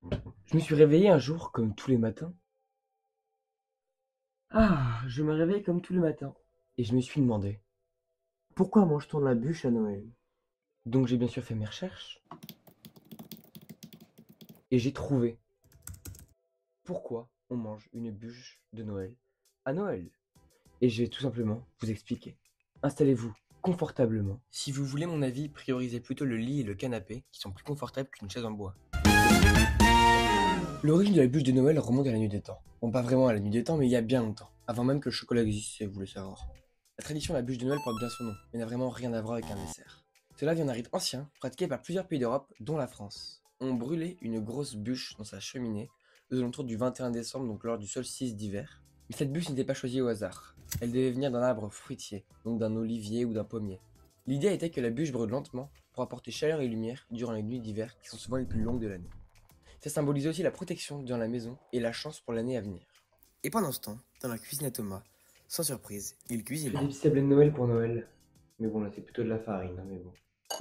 Je me suis réveillé un jour comme tous les matins. Je me réveille comme tous les matins. Et je me suis demandé, pourquoi mange-t-on de la bûche à Noël? Donc j'ai bien sûr fait mes recherches. Et j'ai trouvé pourquoi on mange une bûche de Noël à Noël. Et je vais tout simplement vous expliquer. Installez-vous confortablement. Si vous voulez mon avis, priorisez plutôt le lit et le canapé, qui sont plus confortables qu'une chaise en bois. L'origine de la bûche de Noël remonte à la nuit des temps. Bon, pas vraiment à la nuit des temps, mais il y a bien longtemps, avant même que le chocolat existe, si vous voulez savoir. La tradition de la bûche de Noël porte bien son nom, mais n'a vraiment rien à voir avec un dessert. Cela vient d'un rite ancien, pratiqué par plusieurs pays d'Europe, dont la France. On brûlait une grosse bûche dans sa cheminée, aux alentours du 21 décembre, donc lors du solstice d'hiver. Mais cette bûche n'était pas choisie au hasard. Elle devait venir d'un arbre fruitier, donc d'un olivier ou d'un pommier. L'idée était que la bûche brûle lentement pour apporter chaleur et lumière durant les nuits d'hiver, qui sont souvent les plus longues de l'année. Ça symbolise aussi la protection dans la maison et la chance pour l'année à venir. Et pendant ce temps, dans la cuisine à Thomas, sans surprise, il cuisine. Des petits sablés de Noël pour Noël. Mais bon, là c'est plutôt de la farine, mais bon.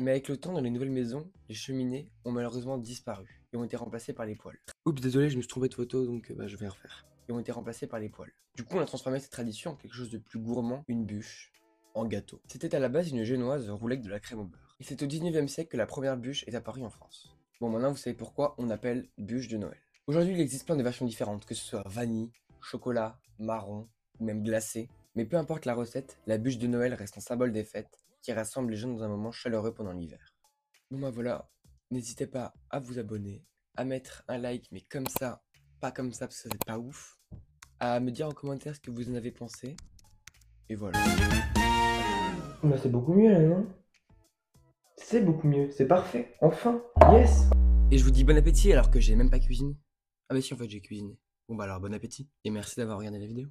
Mais avec le temps, dans les nouvelles maisons, les cheminées ont malheureusement disparu et ont été remplacées par les poêles. Oups, désolé, je me suis trompé de photo, donc je vais refaire. Et ont été remplacées par les poêles. Du coup, on a transformé cette tradition en quelque chose de plus gourmand, une bûche, en gâteau. C'était à la base une génoise roulée avec de la crème au beurre. Et c'est au 19e siècle que la première bûche est apparue en France. Bon, maintenant vous savez pourquoi on appelle bûche de Noël. Aujourd'hui, il existe plein de versions différentes, que ce soit vanille, chocolat, marron, ou même glacé. Mais peu importe la recette, la bûche de Noël reste un symbole des fêtes qui rassemble les gens dans un moment chaleureux pendant l'hiver. Bon bah voilà, n'hésitez pas à vous abonner, à mettre un like, mais comme ça, pas comme ça parce que c'est pas ouf, à me dire en commentaire ce que vous en avez pensé, et voilà. Bah c'est beaucoup mieux là, non? C'est beaucoup mieux, c'est parfait, enfin, yes! Et je vous dis bon appétit alors que j'ai même pas cuisiné. Ah bah si, en fait j'ai cuisiné. Bon bah alors bon appétit, et merci d'avoir regardé la vidéo.